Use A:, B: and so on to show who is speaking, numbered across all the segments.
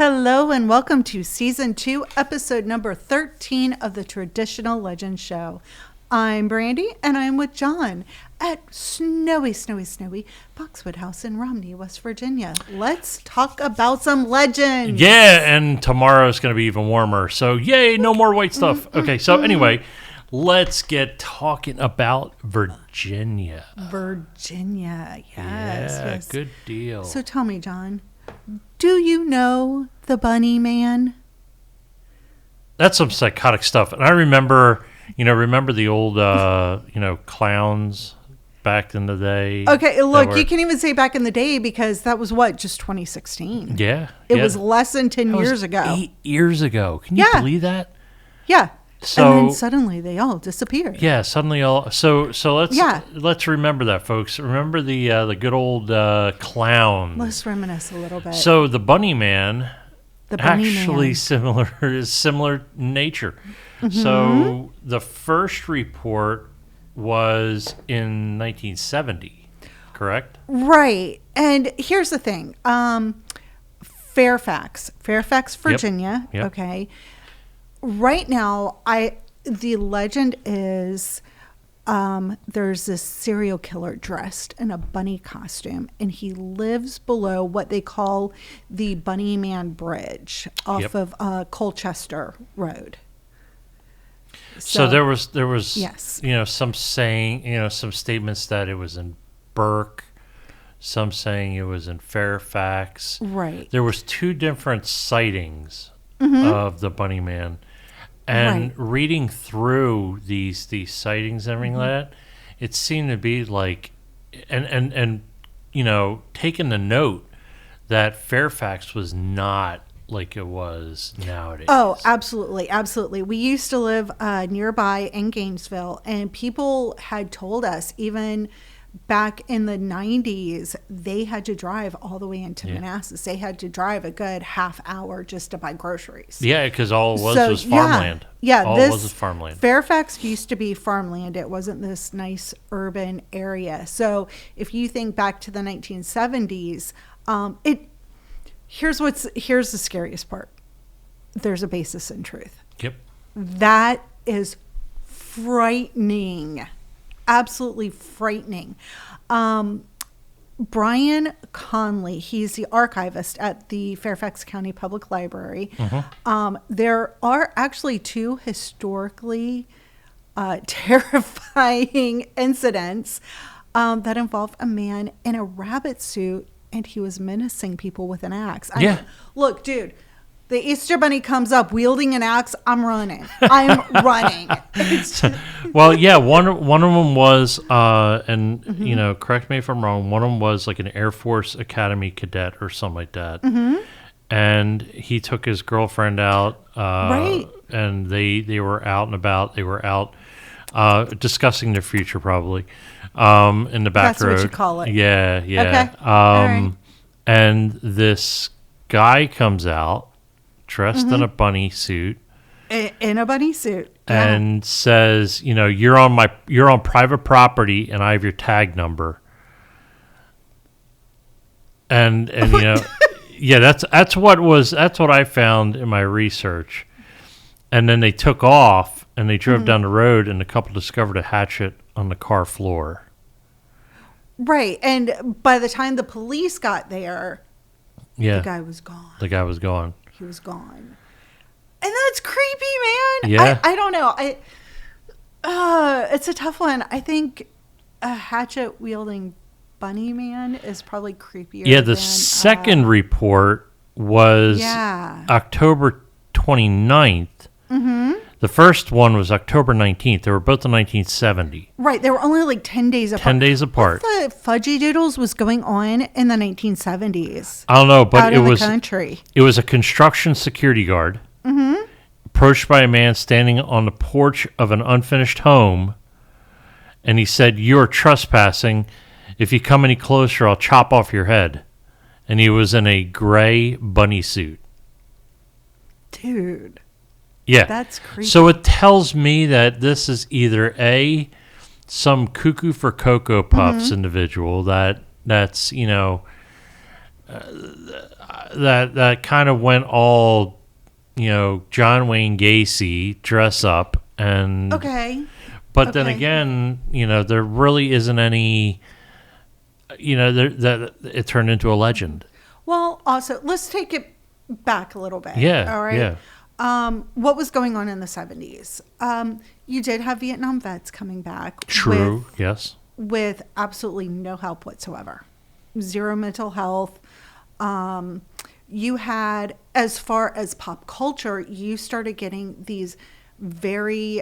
A: Hello and welcome to Season 2, Episode number 13 of the Traditional Legends Show. I'm Brandy and I'm with John at snowy Boxwood House in Romney, West Virginia. Let's talk about some legends.
B: Yeah, and tomorrow's going to be even warmer. So yay, no more white stuff. Okay, so anyway, let's get talking about Virginia.
A: Virginia, yes.
B: Good deal.
A: So tell me, John, do you know the Bunny Man?
B: That's some psychotic stuff. And I remember the old, clowns back in the day.
A: Okay, look, you can't even say back in the day because that was just 2016.
B: Yeah.
A: It was less than 10 years ago.
B: 8 years ago. Can you believe that?
A: Yeah.
B: So,
A: and then suddenly they all disappeared.
B: Yeah, suddenly all. So let's remember that, folks. Remember the good old clown.
A: Let's reminisce a little bit.
B: So the Bunny Man, is similar nature. Mm-hmm. So the first report was in 1970, correct?
A: Right. And here's the thing. Fairfax, Virginia. Yep. Okay. Right now, the legend is there's this serial killer dressed in a bunny costume, and he lives below what they call the Bunny Man Bridge off of Colchester Road.
B: So there was
A: yes.
B: Some saying, some statements that it was in Burke, some saying it was in Fairfax.
A: Right.
B: There was 2 different sightings of the Bunny Man. And reading through these sightings and everything like that, it seemed to be like, and taking the note that Fairfax was not like it was nowadays.
A: Oh, absolutely. We used to live nearby in Gainesville, and people had told us even back in the 90s, they had to drive all the way into Manassas. They had to drive a good half hour just to buy groceries.
B: Yeah, because all it was farmland.
A: Yeah,
B: all it was farmland.
A: Fairfax used to be farmland. It wasn't this nice urban area. So if you think back to the 1970s, here's the scariest part. There's a basis in truth.
B: Yep.
A: That is frightening. Absolutely frightening. Brian Conley, he's the archivist at the Fairfax County Public Library. Mm-hmm. There are actually 2 historically terrifying incidents that involve a man in a rabbit suit, and he was menacing people with an axe. Look, dude. The Easter Bunny comes up wielding an axe. I'm running.
B: Well, yeah, one of them was, correct me if I'm wrong, one of them was like an Air Force Academy cadet or something like that. Mm-hmm. And he took his girlfriend out, and they were out and about. They were out discussing their future, probably, in the back road.
A: That's what you call it.
B: Yeah.
A: Okay. All right.
B: And this guy comes out, dressed in a bunny suit.
A: In a bunny suit.
B: And says, you're on private property and I have your tag number. And that's what I found in my research. And then they took off and they drove down the road, and the couple discovered a hatchet on the car floor.
A: Right. And by the time the police got there, the guy was gone. He was gone. And that's creepy, man.
B: Yeah.
A: I don't know. It's a tough one. I think a hatchet-wielding bunny man is probably creepier.
B: Yeah, the second report was October 29th. Mm-hmm. The first one was October 19th. They were both in 1970.
A: Right. They were only like 10 days apart.
B: 10 days apart.
A: What the fudgy doodles was going on in the 1970s?
B: I don't know, but
A: it was the country.
B: It was a construction security guard approached by a man standing on the porch of an unfinished home, and he said, "You're trespassing. If you come any closer, I'll chop off your head." And he was in a gray bunny suit.
A: Dude.
B: Yeah.
A: That's creepy.
B: So it tells me that this is either some cuckoo for Cocoa Puffs individual that's that kind of went all, John Wayne Gacy dress up and
A: Okay.
B: But then again, there really isn't any, that it turned into a legend.
A: Well, also, let's take it back a little bit.
B: Yeah.
A: All right.
B: Yeah.
A: What was going on in the 70s? You did have Vietnam vets coming back.
B: True. Yes.
A: With absolutely no help whatsoever. Zero mental health. You had, as far as pop culture, you started getting these very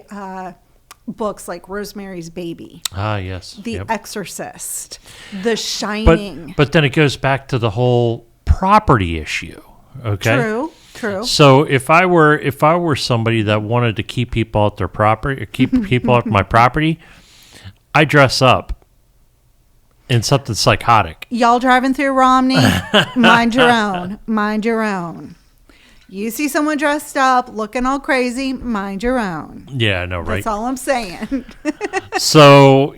A: books like Rosemary's Baby.
B: Ah, yes.
A: The Exorcist. The Shining.
B: But then it goes back to the whole property issue. Okay.
A: True.
B: So if I were somebody that wanted to keep people at their property, or keep people at my property, I dress up in something psychotic.
A: Y'all driving through Romney, mind your own. Mind your own. You see someone dressed up, looking all crazy, mind your own.
B: Yeah, I know, right?
A: That's all I'm saying.
B: So,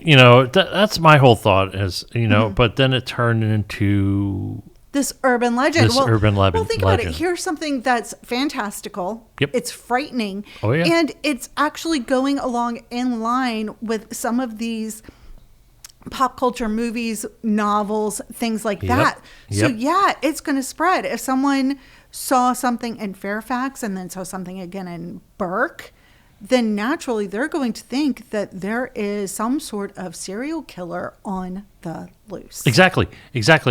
B: that's my whole thought is, but then it turned into
A: this urban legend. Well, think about it. Here's something that's fantastical.
B: Yep.
A: It's frightening.
B: Oh, yeah.
A: And it's actually going along in line with some of these pop culture movies, novels, things like that. So, yeah, it's going to spread. If someone saw something in Fairfax and then saw something again in Burke, then naturally they're going to think that there is some sort of serial killer on the loose.
B: Exactly.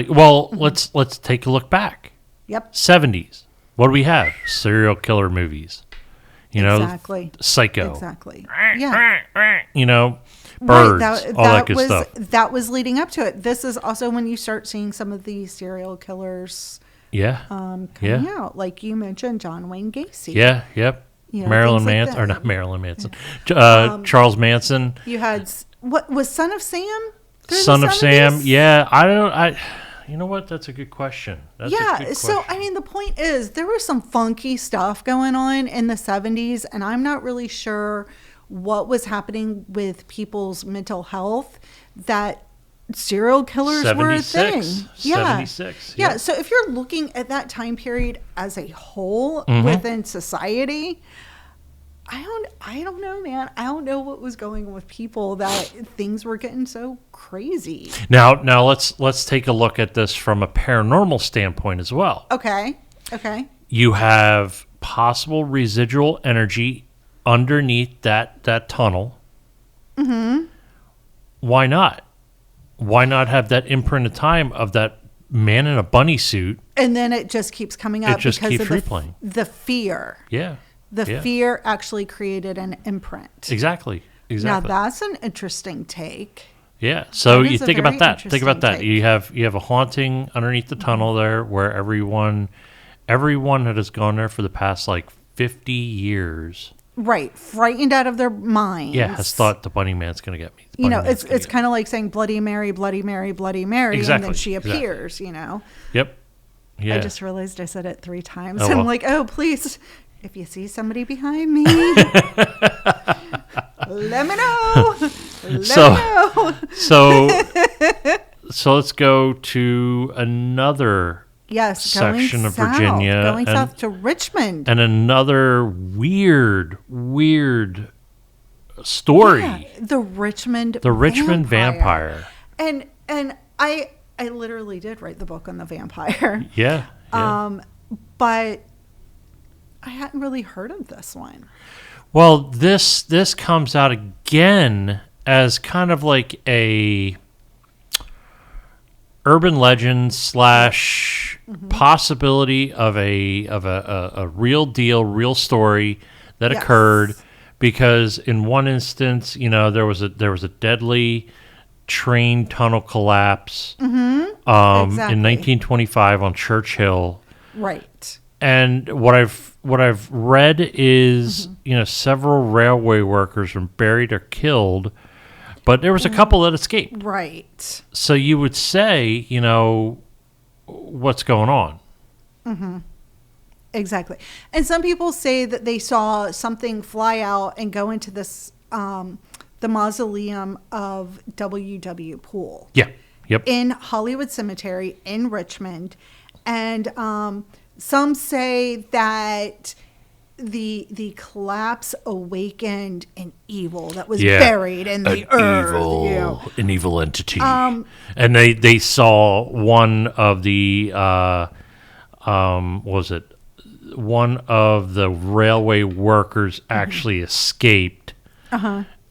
B: Well, let's take a look back.
A: Yep.
B: 70s. What do we have? Serial killer movies.
A: Exactly.
B: Psycho.
A: Exactly. Yeah.
B: Birds,
A: right,
B: all that good stuff.
A: That was leading up to it. This is also when you start seeing some of these serial killers coming out. Like you mentioned, John Wayne Gacy.
B: Yeah, yep. Marilyn Manson, or not Marilyn Manson. Charles Manson.
A: You had, what was Son of Sam?
B: Son of Sam, yeah. You know what? That's a good question.
A: So, I mean, the point is, there was some funky stuff going on in the 70s, and I'm not really sure what was happening with people's mental health that serial killers were a thing.
B: 76.
A: Yeah. So if you're looking at that time period as a whole within society, I don't know, man. I don't know what was going on with people that things were getting so crazy.
B: Now let's take a look at this from a paranormal standpoint as well.
A: Okay.
B: You have possible residual energy underneath that tunnel. Mm-hmm. Why not? Why not have that imprint of time of that man in a bunny suit? And then it just keeps coming up because keeps replaying. The fear. Yeah. The fear actually created an imprint. Exactly. Now that's an interesting take. Yeah. So you think about that. Think about that. You have a haunting underneath the tunnel there where everyone that has gone there for the past 50 years. Right, frightened out of their minds. Yeah, has thought the bunny man's going to get me. It's kind of like saying Bloody Mary, Bloody Mary, Bloody Mary, and then she appears, Yep. Yeah. I just realized I said it 3 times. I'm like, oh, please, if you see somebody behind me, let me know. So let's go to another section of Virginia. Going south to Richmond. And another weird story. Yeah, the Richmond Vampire. And I literally did write the book on the vampire. Yeah. But I hadn't really heard of this one. Well, this comes out again as kind of like a urban legend / possibility of a real deal, real story that occurred, because in one instance, there was a deadly train tunnel collapse in 1925 on Church Hill. Right. And what I've read is several railway workers were buried or killed. But there was a couple that escaped. Right. So you would say, what's going on? Mm-hmm. Exactly. And some people say that they saw something fly out and go into this, the mausoleum of W.W. Poole. Yeah. Yep. In Hollywood Cemetery in Richmond.
A: And some say that the collapse awakened an evil that was buried in the earth.
B: An evil entity. And they saw one of the one of the railway workers actually escaped,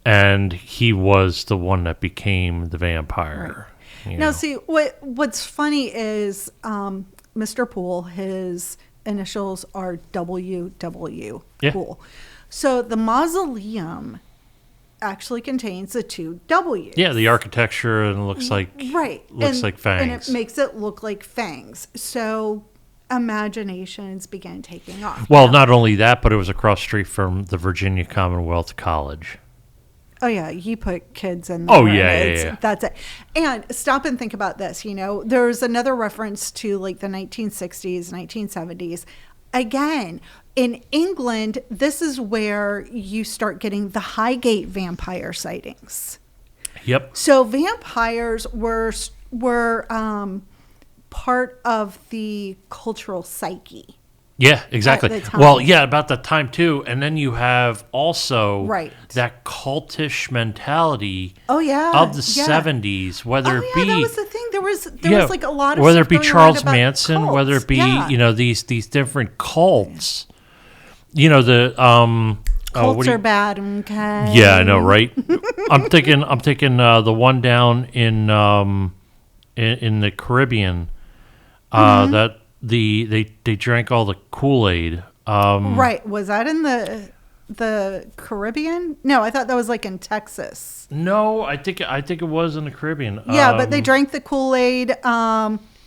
B: and he was the one that became the vampire.
A: Right. Now, see, what's funny is Mr. Poole, his initials are WW Poole. So the mausoleum actually contains the two W's.
B: Yeah, the architecture and looks like like fangs.
A: And it makes it look like fangs. So imaginations began taking off.
B: Well, not only that, but it was across the street from the Virginia Commonwealth College.
A: Oh, yeah. You put kids in there.
B: Oh, yeah.
A: That's it. And stop and think about this. There's another reference to like the 1960s, 1970s. Again, in England, this is where you start getting the Highgate vampire sightings.
B: Yep.
A: So vampires were part of the cultural psyche.
B: Yeah, exactly. Well, yeah, about that time too. And then you have also that cultish mentality of the 70s, whether it be...
A: that was the thing. There was like a lot of
B: whether it be Charles Manson, cults. Whether it be, these different cults. The...
A: cults are bad, okay?
B: Yeah, I know, right? I'm thinking the one down in the Caribbean that they drank all the Kool-Aid.
A: Right. Was that in the Caribbean? No, I thought that was like in Texas.
B: No, I think it was in the Caribbean.
A: Yeah, but they drank the Kool-Aid.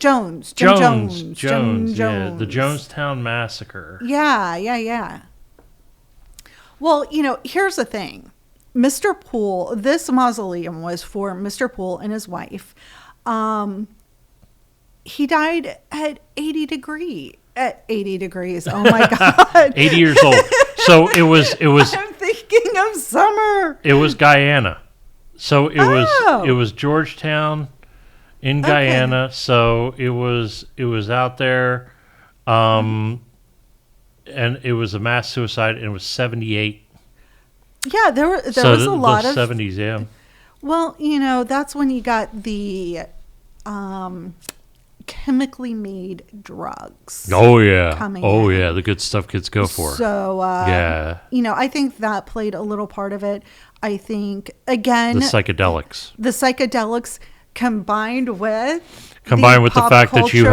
A: Jones. Yeah,
B: the Jonestown Massacre.
A: Yeah. Well, here's the thing. Mr. Poole, this mausoleum was for Mr. Poole and his wife. He died at 80 degrees. Oh my God.
B: 80 years old. So it was
A: I'm thinking of summer.
B: It was Guyana. So it was Georgetown in Guyana. So it was out there. And it was a mass suicide, and it was 78.
A: Yeah, there was a lot of
B: 70s, yeah.
A: Well, that's when you got the chemically made drugs.
B: Oh yeah. Yeah, the good stuff kids go for.
A: So I think that played a little part of it. I think again
B: the psychedelics
A: combined with
B: the fact that you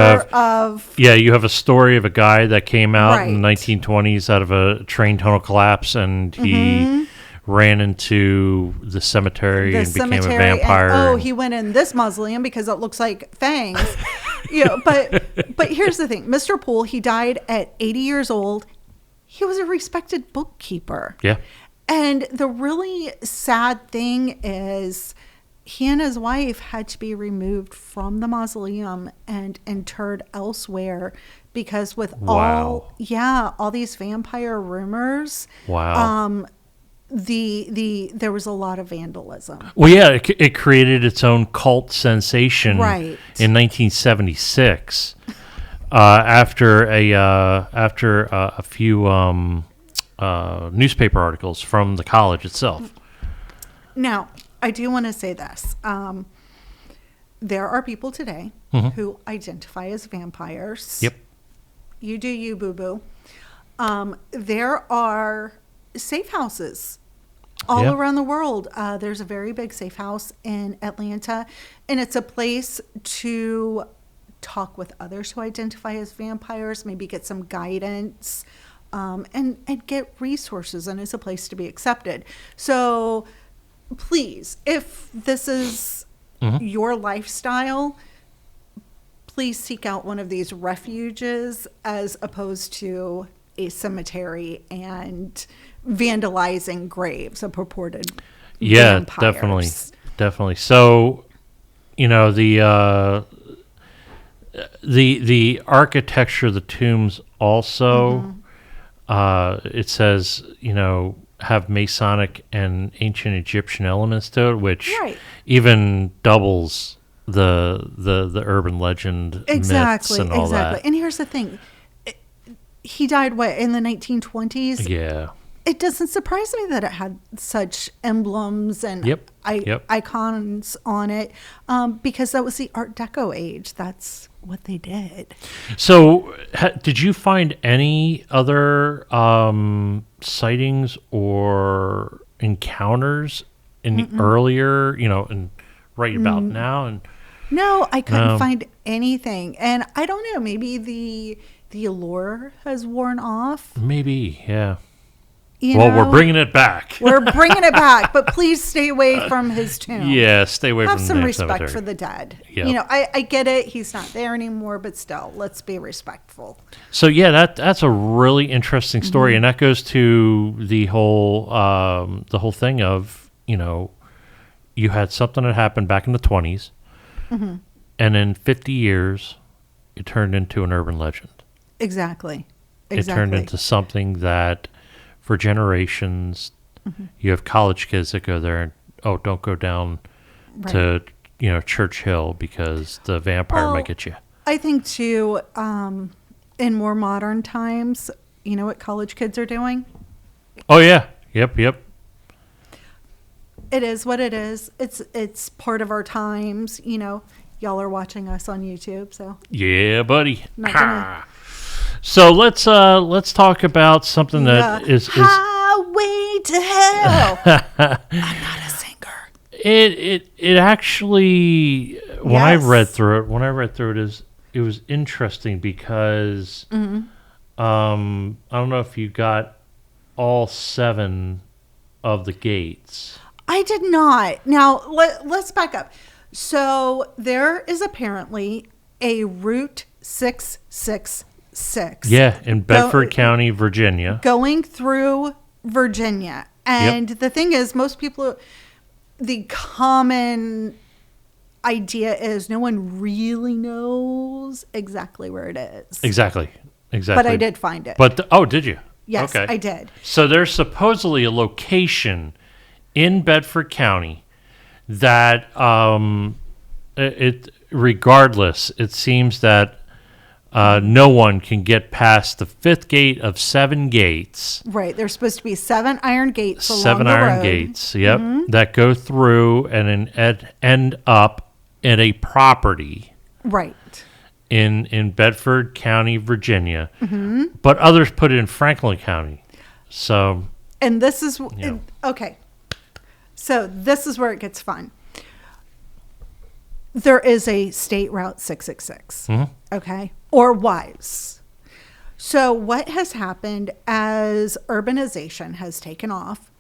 B: have a story of a guy that came out in the 1920s out of a train tunnel collapse, and he ran into the cemetery and became a vampire.
A: He went in this mausoleum because it looks like fangs. But here's the thing. Mr. Poole, he died at 80 years old. He was a respected bookkeeper.
B: Yeah.
A: And the really sad thing is he and his wife had to be removed from the mausoleum and interred elsewhere because with all these vampire rumors.
B: Wow.
A: There was a lot of vandalism.
B: Well, yeah, it created its own cult sensation in 1976 after a few newspaper articles from the college itself.
A: Now, I do want to say this. There are people today who identify as vampires.
B: Yep.
A: You do you, boo-boo. There are safe houses all around the world. There's a very big safe house in Atlanta, and it's a place to talk with others who identify as vampires, maybe get some guidance, and get resources, and it's a place to be accepted. So please, if this is your lifestyle, please seek out one of these refuges as opposed to a cemetery and vandalizing graves of purported vampires.
B: Definitely. So, the architecture of the tombs also, it says, have Masonic and ancient Egyptian elements to it, which even doubles the urban legend myths and all that.
A: And here's the thing. He died, in the 1920s?
B: Yeah.
A: It doesn't surprise me that it had such emblems and icons on it, because that was the Art Deco age. That's what they did.
B: So did you find any other sightings or encounters in the earlier, and right about now? And
A: no, I couldn't find anything. And I don't know, maybe the allure has worn off.
B: Maybe, yeah. We're bringing it back.
A: We're bringing it back, but please stay away from his tomb.
B: Yeah, stay away from the
A: cemetery. Have some respect
B: cemetery.
A: for the dead.
B: Yep.
A: I get it. He's not there anymore, but still, let's be respectful.
B: So yeah, that's a really interesting story, and that goes to the whole thing of you had something that happened back in the 20s, and in 50 years, it turned into an urban legend.
A: Exactly.
B: It turned into something that, for generations, you have college kids that go there and, don't go down to, Church Hill because the vampire might get you.
A: I think, too, in more modern times, you know what college kids are doing?
B: Oh, yeah. Yep.
A: It is what it is. It's part of our times, Y'all are watching us on YouTube, so.
B: Yeah, buddy. So let's talk about something that is
A: Highway to Hell. I'm not a singer.
B: It actually when I read through it, it was interesting because I don't know if you got all 7 of the gates.
A: I did not. Now let's back up. So there is apparently a Route 666.
B: Yeah, in Bedford County, Virginia.
A: Going through Virginia. And the thing is, most people, the common idea is no one really knows exactly where it is.
B: Exactly.
A: But I did find it.
B: But did you?
A: Yes,
B: okay.
A: I did.
B: So there's supposedly a location in Bedford County that regardless, it seems that no one can get past the 5th gate of 7 gates.
A: Right. There's supposed to be 7 iron gates along the road.
B: 7 iron gates, yep, that go through and end up at a property.
A: Right.
B: In Bedford County, Virginia. But others put it in Franklin County. So.
A: And this is, okay. So this is where it gets fun. There is a State Route 666. Okay. Or was. So what has happened as urbanization has taken off,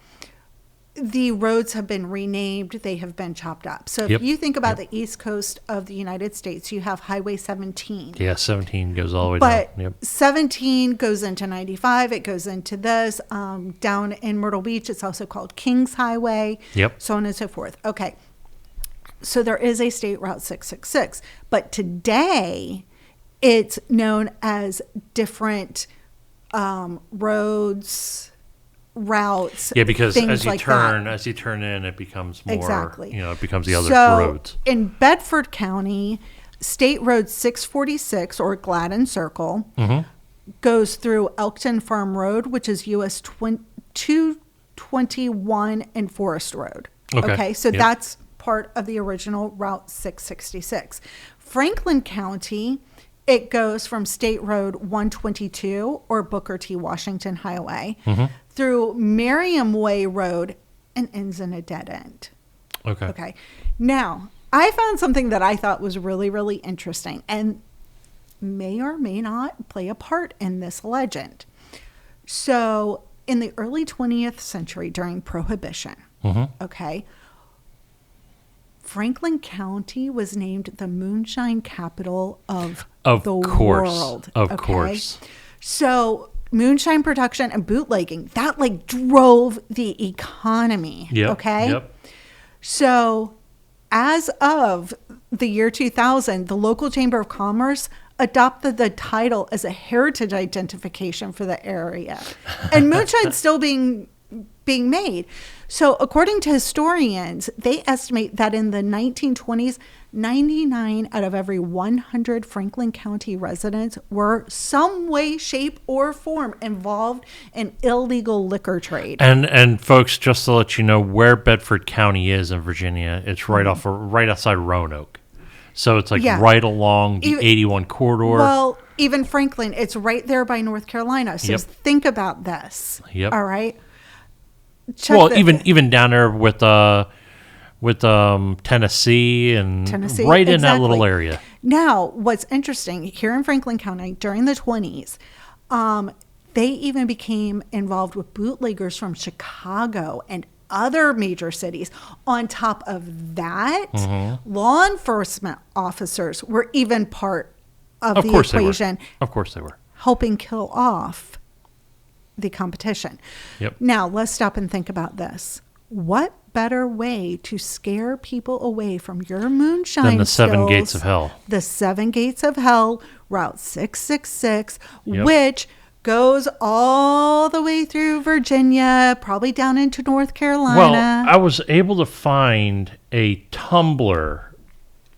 A: the roads have been renamed, they have been chopped up. So if you think about the east coast of the United States, you have Highway 17.
B: Yeah, 17 goes all the way down.
A: But 17 goes into 95, it goes into this. Down in Myrtle Beach, it's also called Kings Highway, so on and so forth. Okay, so there is a State Route 666. But today, it's known as different roads, routes.
B: Yeah, because as you turn in, it becomes more. It becomes the other roads.
A: In Bedford County, State Road 646 or Gladden Circle goes through Elkton Farm Road, which is US 221 and Forest Road. Okay, so that's part of the original Route 666. Franklin County, it goes from State Road 122 or Booker T. Washington Highway through Merriam Way Road and ends in a dead end. Okay. Now, I found something that I thought was really, really interesting and may or may not play a part in this legend. So, in the early 20th century during Prohibition, Franklin County was named the moonshine capital of the world.
B: Of course.
A: So moonshine production and bootlegging, that drove the economy. So as of the year 2000, the local Chamber of Commerce adopted the title as a heritage identification for the area. And moonshine's still being being made. So according to historians, they estimate that in the 1920s, 99 out of every 100 Franklin County residents were some way, shape, or form involved in illegal liquor trade.
B: And folks, just to let you know where Bedford County is in Virginia, it's right outside Roanoke. So it's like right along the 81 corridor.
A: Well, even Franklin, it's right there by North Carolina. So think about this.
B: Yep.
A: All right.
B: Even down there with Tennessee and right in that little area.
A: Now, what's interesting here in Franklin County during the 20s, they even became involved with bootleggers from Chicago and other major cities. On top of that, law enforcement officers were even part of the equation.
B: Of course they were.
A: Helping kill off the competition.
B: Yep.
A: Now, let's stop and think about this. What better way to scare people away from your moonshine
B: than the
A: skills,
B: 7 gates of hell? The
A: 7 gates of hell, Route 666, which goes all the way through Virginia, probably down into North Carolina.
B: Well, I was able to find a Tumblr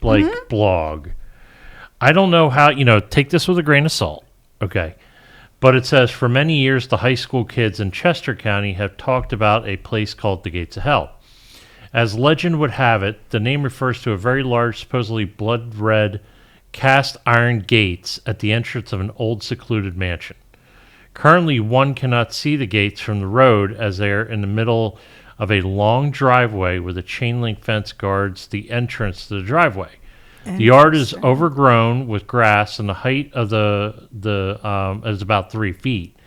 B: blog. I don't know how, take this with a grain of salt, okay? But it says, for many years, the high school kids in Chester County have talked about a place called the Gates of Hell. As legend would have it, the name refers to a very large, supposedly blood-red, cast iron gates at the entrance of an old secluded mansion. Currently, one cannot see the gates from the road as they are in the middle of a long driveway with a chain link fence guards the entrance to the driveway. The yard is overgrown with grass, and the height of the is about 3 feet.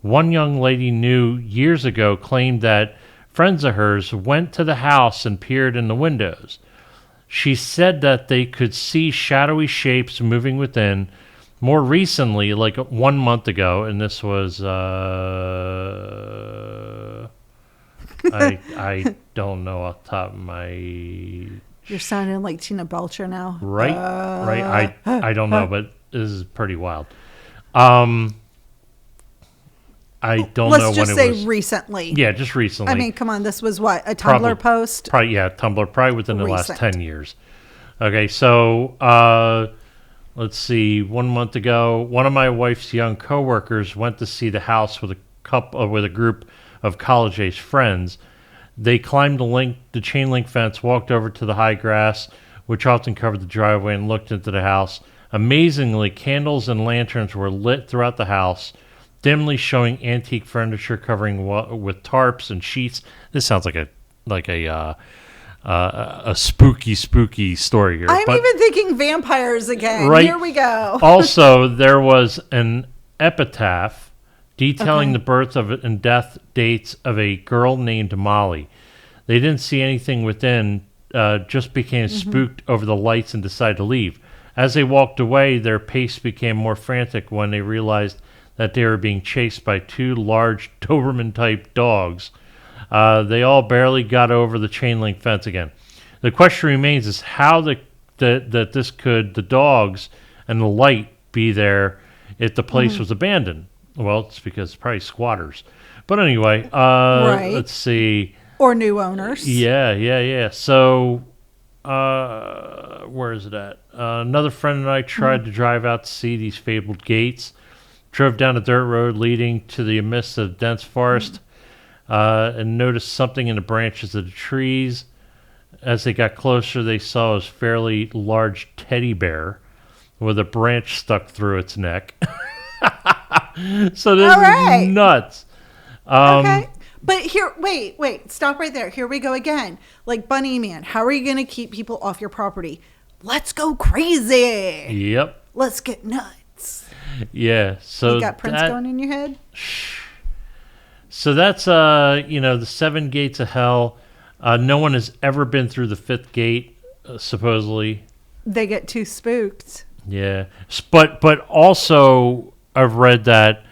B: One young lady knew years ago claimed that friends of hers went to the house and peered in the windows. She said that they could see shadowy shapes moving within. More recently, like 1 month ago, and this was I don't know off the top of my.
A: You're sounding like Tina Belcher now.
B: Right. I don't know, but this is pretty wild. I don't know when it was.
A: Let's just say recently.
B: Yeah, just recently.
A: I mean, come on. This was what? A Tumblr post?
B: Tumblr, probably within the last 10 years. Okay, so let's see. 1 month ago, one of my wife's young coworkers went to see the house with a group of college-age friends. They climbed the chain link fence, walked over to the high grass, which often covered the driveway, and looked into the house. Amazingly, candles and lanterns were lit throughout the house, dimly showing antique furniture covering with tarps and sheets. This sounds like a spooky story here.
A: I'm even thinking vampires again.
B: Right.
A: Here we go.
B: Also, there was an epitaph detailing the birth of and death dates of a girl named Molly. They didn't see anything within, just became spooked over the lights and decided to leave. As they walked away, their pace became more frantic when they realized that they were being chased by 2 large Doberman-type dogs. They all barely got over the chain link fence again. The question remains is how the dogs and the light be there if the place was abandoned. Well, it's because it's probably squatters. But anyway, let's see.
A: Or new owners.
B: Yeah. So, where is it at? Another friend and I tried to drive out to see these fabled gates. Drove down a dirt road leading to the midst of dense forest and noticed something in the branches of the trees. As they got closer, they saw a fairly large teddy bear with a branch stuck through its neck. So this is nuts.
A: Okay. But here, wait, stop right there. Here we go again. Like Bunny Man, how are you going to keep people off your property? Let's go crazy.
B: Yep.
A: Let's get nuts.
B: Yeah. So
A: you got Prince going in your head?
B: So that's, the 7 gates of hell. No one has ever been through the 5th gate, supposedly.
A: They get too spooked.
B: Yeah. But also, I've read that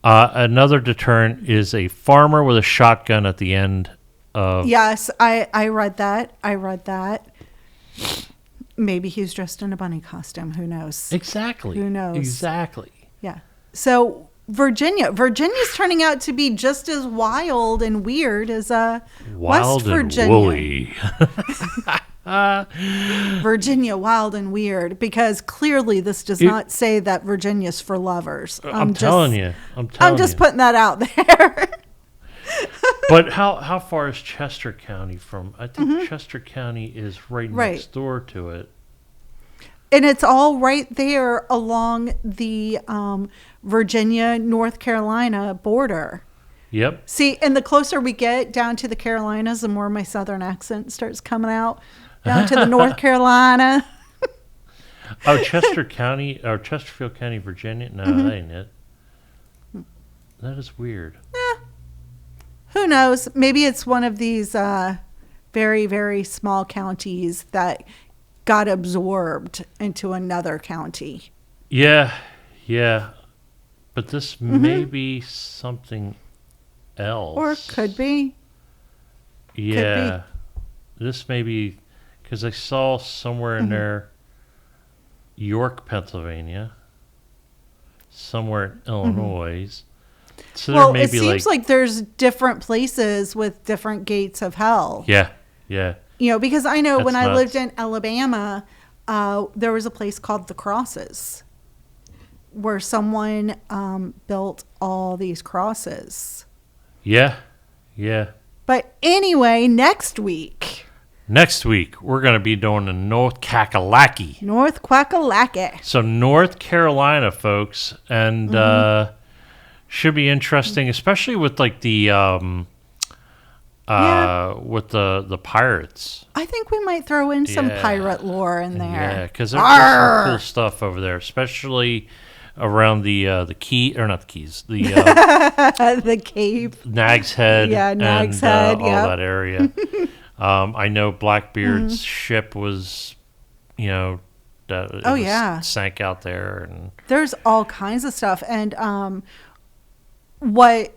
B: another deterrent is a farmer with a shotgun at the end of...
A: Yes, I read that. Maybe he's dressed in a bunny costume. Who knows?
B: Exactly.
A: Who knows?
B: Exactly.
A: Yeah. So Virginia. Virginia's turning out to be just as wild and weird as
B: Wild
A: West Virginia.
B: And woolly.
A: Virginia, wild and weird, because clearly this does not say that Virginia's for lovers.
B: I'm telling you.
A: I'm just putting that out there.
B: But how far is Chester County from? I think Chester County is right next door to it.
A: And it's all right there along the Virginia, North Carolina border.
B: Yep.
A: See, and the closer we get down to the Carolinas, the more my southern accent starts coming out. Down to the North Carolina.
B: Oh, Chester County, or Chesterfield County, Virginia? No, that ain't it. That is weird.
A: Who knows? Maybe it's one of these very, very small counties that got absorbed into another county.
B: Yeah. But this may be something else.
A: Or could be.
B: Yeah. This may be, because I saw somewhere in there, York, Pennsylvania, somewhere in Illinois. So
A: Well,
B: there may
A: it
B: be
A: seems like there's different places with different gates of hell.
B: Yeah.
A: Because I know when I
B: nuts.
A: lived in Alabama, there was a place called The Crosses where someone built all these crosses.
B: Yeah.
A: But anyway, next week,
B: we're going to be doing the North Kakalaki.
A: North Quackalaki.
B: So North Carolina, folks, and should be interesting, especially with like the with the pirates.
A: I think we might throw in some pirate lore in there.
B: Yeah, because there's some cool stuff over there, especially around the key, or not the keys, the
A: the cave,
B: Nag's Head,
A: Nag's Head,
B: all that area. I know Blackbeard's ship was, sank out there, and
A: there's all kinds of stuff. And what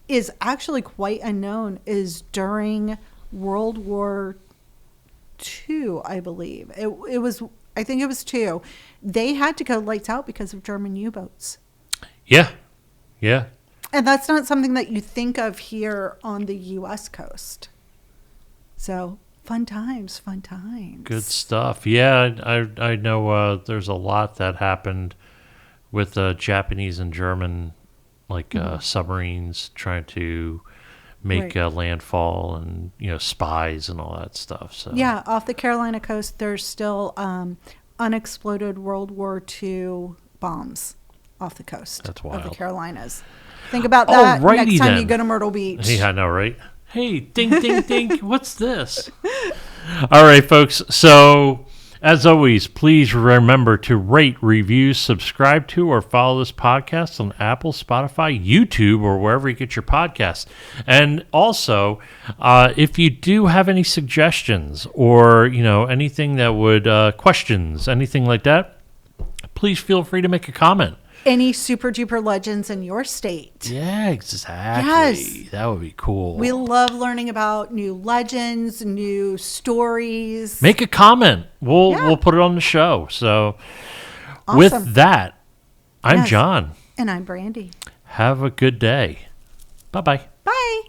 A: is actually quite unknown is during World War II, I believe I think it was II. They had to go lights out because of German U-boats.
B: Yeah.
A: And that's not something that you think of here on the U.S. coast. So fun times.
B: Good stuff. Yeah, I know there's a lot that happened with Japanese and German, like submarines trying to make landfall, and spies and all that stuff. So
A: yeah, off the Carolina coast, there's still unexploded World War II bombs off the coast.
B: That's wild.
A: Of the Carolinas. Think about that next time
B: then.
A: you go to Myrtle Beach.
B: Yeah, I know, right? Hey, ding, ding, ding. What's this? All right, folks. So, as always, please remember to rate, review, subscribe to, or follow this podcast on Apple, Spotify, YouTube, or wherever you get your podcasts. And also, if you do have any suggestions or, anything that would, questions, anything like that, please feel free to make a comment.
A: Any super duper legends in your state.
B: Yeah, exactly.
A: Yes.
B: That would be cool.
A: We love learning about new legends, new stories.
B: Make a comment. We'll put it on the show. So
A: awesome.
B: With that, I'm John.
A: And I'm Brandy.
B: Have a good day. Bye-bye.
A: Bye.